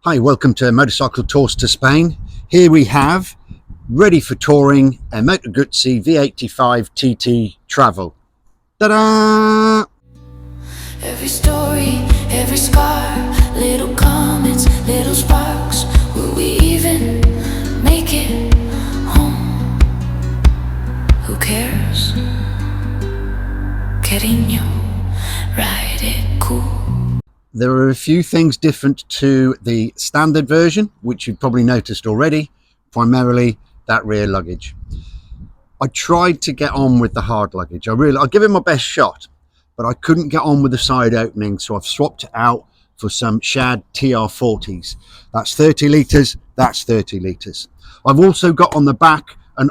Hi, welcome to Motorcycle Tours to Spain. Here we have, ready for touring, a Moto Guzzi V85TT Travel. Ta-da! Every story, every scar, little comments, little sparks. Will we even make it home? Who cares? Cariño, ride it cool. There are a few things different to the standard version, which you've probably noticed already, primarily that rear luggage. I tried to get on with the hard luggage. I'll give it my best shot, but I couldn't get on with the side opening, so I've swapped it out for some Shad TR40s. That's 30 litres, that's 30 litres. I've also got on the back an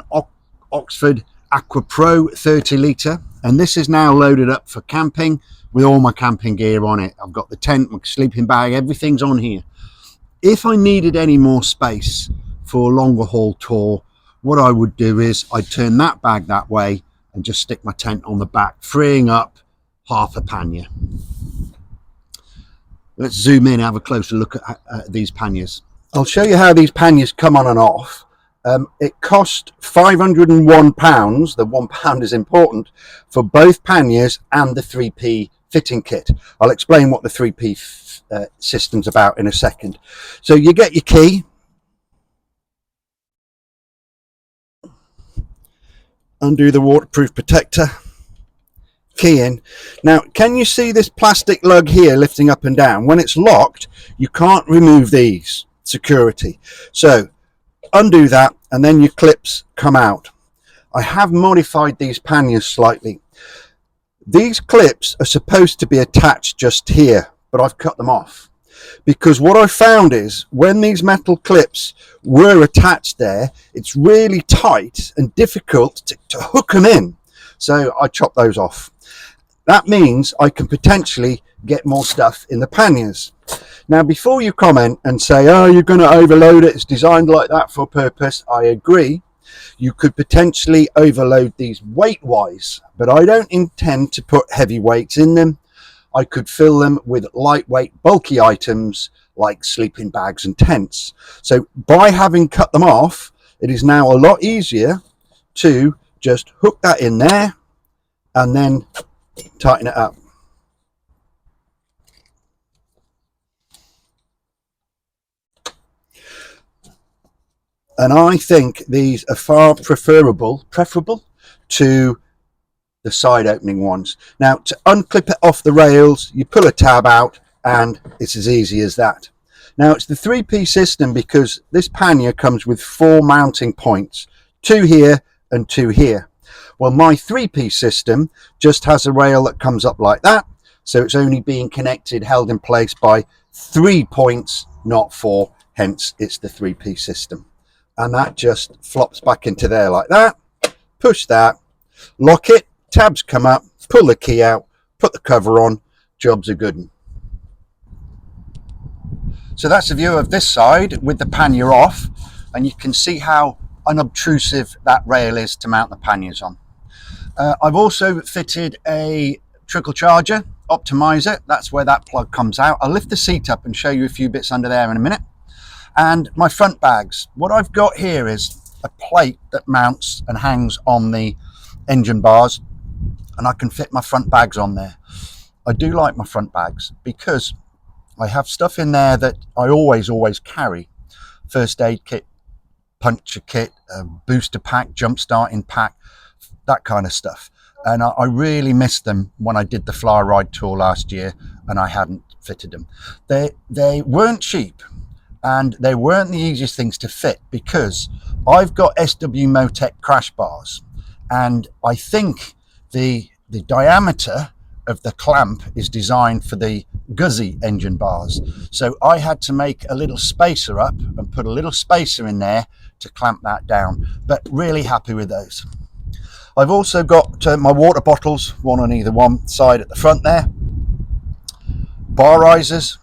Oxford Aqua Pro 30 litre, and this is now loaded up for camping with all my camping gear on it. I've got the tent, my sleeping bag, everything's on here. If I needed any more space for a longer haul tour, what I would do is I'd turn that bag that way and just stick my tent on the back, freeing up half a pannier. Let's zoom in and have a closer look at these panniers. I'll show you how these panniers come on and off. It cost £501, the £1 is important, for both panniers and the 3P fitting kit. I'll explain what the 3P system's about in a second. So you get your key, undo the waterproof protector, key in. Now, can you see this plastic lug here lifting up and down? When it's locked, you can't remove these security. So undo that, and then your clips come out. I have modified these panniers slightly. These clips are supposed to be attached just here, but I've cut them off, because what I found is when these metal clips were attached there, it's really tight and difficult to hook them in. So I chopped those off. That means I can potentially get more stuff in the panniers. Now, before you comment and say, oh, you're going to overload it, it's designed like that for a purpose, I agree. You could potentially overload these weight-wise, but I don't intend to put heavy weights in them. I could fill them with lightweight, bulky items like sleeping bags and tents. So by having cut them off, it is now a lot easier to just hook that in there and then tighten it up. And I think these are far preferable to the side opening ones. Now, to unclip it off the rails, you pull a tab out and it's as easy as that. Now, it's the 3P system because this pannier comes with 4 mounting points, 2 here and 2 here. Well, my 3P system just has a rail that comes up like that, so it's only being connected, held in place by 3 points, not 4, hence it's the 3P system. And that just flops back into there like that. Push that, lock it, tabs come up, pull the key out, put the cover on, job's a good one. So that's a view of this side with the pannier off, and you can see how unobtrusive that rail is to mount the panniers on. I've also fitted a trickle charger optimizer. That's where that plug comes out. I'll lift the seat up and show you a few bits under there in a minute. And my front bags. What I've got here is a plate that mounts and hangs on the engine bars, and I can fit my front bags on there. I do like my front bags because I have stuff in there that I always carry. First aid kit, puncture kit, booster pack, jump starting pack, that kind of stuff. And I really missed them when I did the Fly Ride tour last year and I hadn't fitted them. They weren't cheap. And they weren't the easiest things to fit because I've got SW Motec crash bars, and I think the diameter of the clamp is designed for the Guzzi engine bars. So I had to make a little spacer up and put a little spacer in there to clamp that down, but really happy with those. I've also got my water bottles, one on either one side at the front there, bar risers,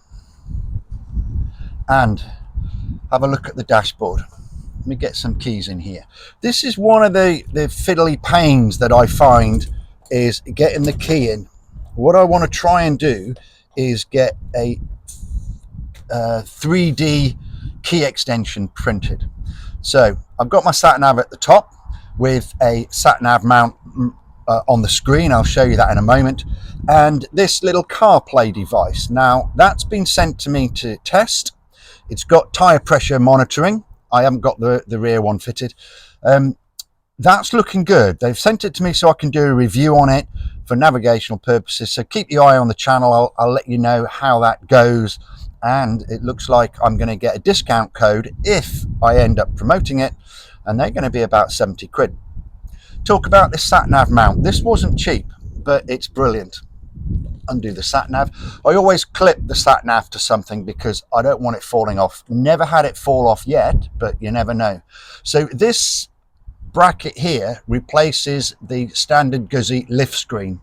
and have a look at the dashboard. Let me get some keys in here. This is one of the fiddly pains that I find, is getting the key in. What I want to try and do is get a 3D key extension printed. So I've got my sat nav at the top with a sat nav mount on the screen. I'll show you that in a moment. And this little CarPlay device. Now that's been sent to me to test. It's got tire pressure monitoring. I haven't got the rear one fitted. That's looking good. They've sent it to me so I can do a review on it for navigational purposes. So keep your eye on the channel. I'll let you know how that goes. And it looks like I'm going to get a discount code if I end up promoting it. And they're going to be about 70 quid. Talk about this sat nav mount. This wasn't cheap, but it's brilliant. Undo the sat nav. I always clip the sat nav to something because I don't want it falling off. Never had it fall off yet, but you never know. So this bracket here replaces the standard Guzzi lift screen,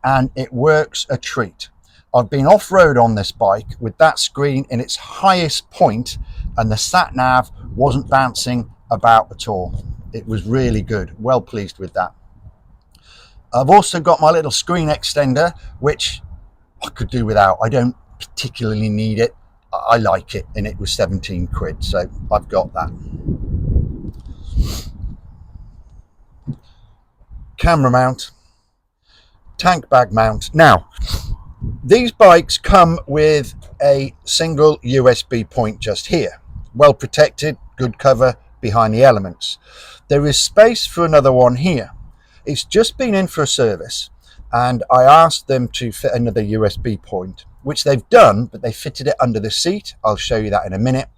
and it works a treat. I've been off-road on this bike with that screen in its highest point, and the sat nav wasn't bouncing about at all. It was really good. Well pleased with that. I've also got my little screen extender, which I could do without. I don't particularly need it. I like it, and it was 17 quid, so I've got that. Camera mount, tank bag mount. Now, these bikes come with a single USB point just here. Well protected, good cover behind the elements. There is space for another one here. It's just been in for a service, and I asked them to fit another USB point, which they've done, but they fitted it under the seat. I'll show you that in a minute.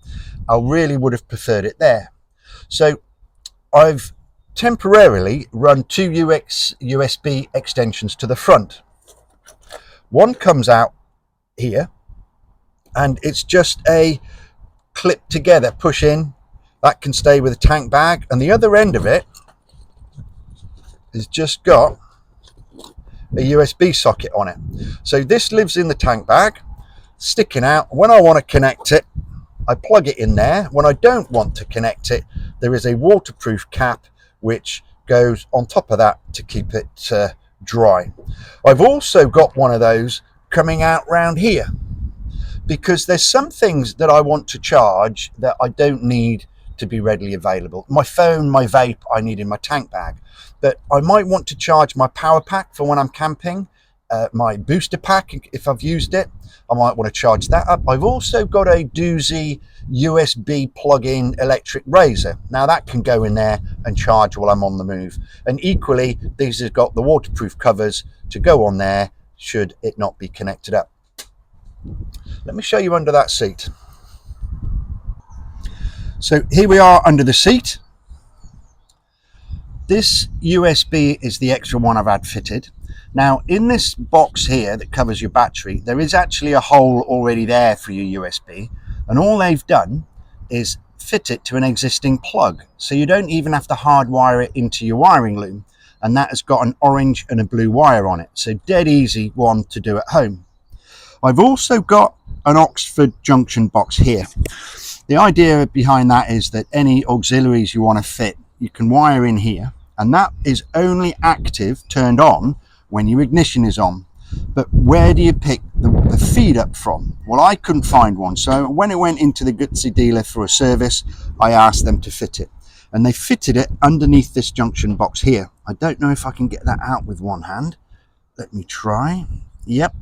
I really would have preferred it there. So I've temporarily run two USB extensions to the front. One comes out here, and it's just a clip together, push in. That can stay with a tank bag, and the other end of it has just got a USB socket on it. So this lives in the tank bag, sticking out. When I want to connect it, I plug it in there. When I don't want to connect it, there is a waterproof cap which goes on top of that to keep it dry. I've also got one of those coming out round here, because there's some things that I want to charge that I don't need to be readily available. My phone, my vape, I need in my tank bag, but I might want to charge my power pack for when I'm camping, my booster pack if I've used it. I might want to charge that up. I've also got a doozy USB plug-in electric razor. Now that can go in there and charge while I'm on the move. And equally, these have got the waterproof covers to go on there should it not be connected up. Let me show you under that seat. So here we are under the seat. This USB is the extra one I've had fitted. Now in this box here that covers your battery, there is actually a hole already there for your USB, and all they've done is fit it to an existing plug, so you don't even have to hardwire it into your wiring loom, and that has got an orange and a blue wire on it, so dead easy one to do at home. I've also got an Oxford junction box here. The idea behind that is that any auxiliaries you want to fit, you can wire in here, and that is only active, turned on, when your ignition is on. But where do you pick the feed up from? Well, I couldn't find one, so when it went into the Guzzi dealer for a service, I asked them to fit it, and they fitted it underneath this junction box here. I don't know if I can get that out with one hand. Let me try. Yep.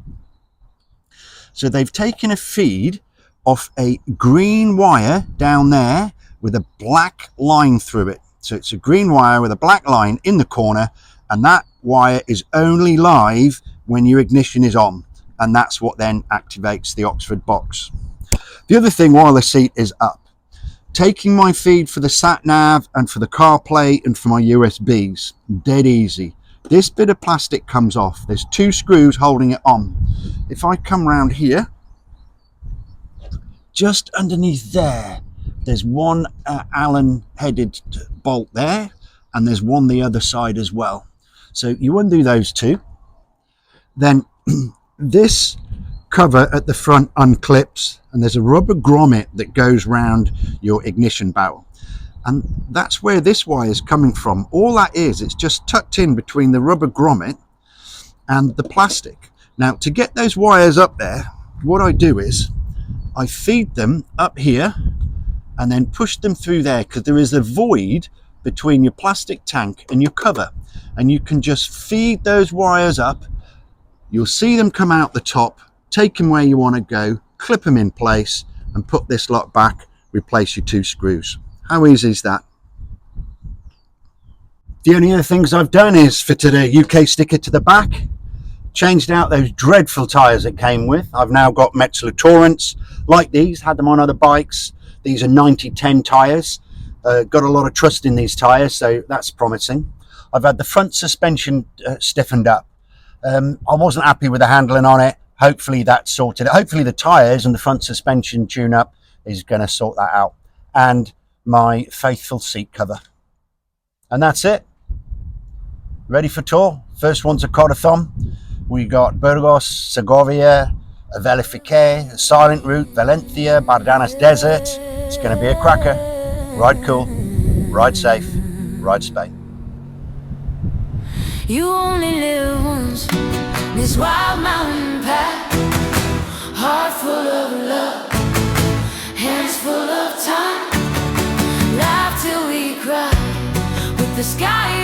So they've taken a feed off a green wire down there with a black line through it. So it's a green wire with a black line in the corner, and that wire is only live when your ignition is on, and that's what then activates the Oxford box. The other thing while the seat is up, taking my feed for the sat nav and for the CarPlay and for my USBs, dead easy. This bit of plastic comes off. There's two screws holding it on. If I come round here, just underneath there, there's one Allen headed bolt there, and there's one the other side as well. So you undo those two, then this cover at the front unclips, and there's a rubber grommet that goes round your ignition barrel, and that's where this wire is coming from. All that is, it's just tucked in between the rubber grommet and the plastic. Now to get those wires up there, what I do is I feed them up here and then push them through there, because there is a void between your plastic tank and your cover, and you can just feed those wires up. You'll see them come out the top, take them where you want to go, clip them in place and put this lot back, replace your 2 screws. How easy is that? The only other things I've done is fitted a UK sticker to the back, changed out those dreadful tyres it came with. I've now got Metzeler Torrents like these, had them on other bikes. These are 90-10 tyres. Got a lot of trust in these tyres, so that's promising. I've had the front suspension stiffened up. I wasn't happy with the handling on it. Hopefully that's sorted. Hopefully the tyres and the front suspension tune-up is going to sort that out. And my faithful seat cover. And that's it. Ready for tour? First one's a Corathon. We got Burgos, Segovia, Velifique, Silent Route, Valencia, Bardanas Desert. It's going to be a cracker. Ride cool, ride safe, ride Spain. You only live once, this wild mountain path. Heart full of love, hands full of time. Laugh till we cry, with the sky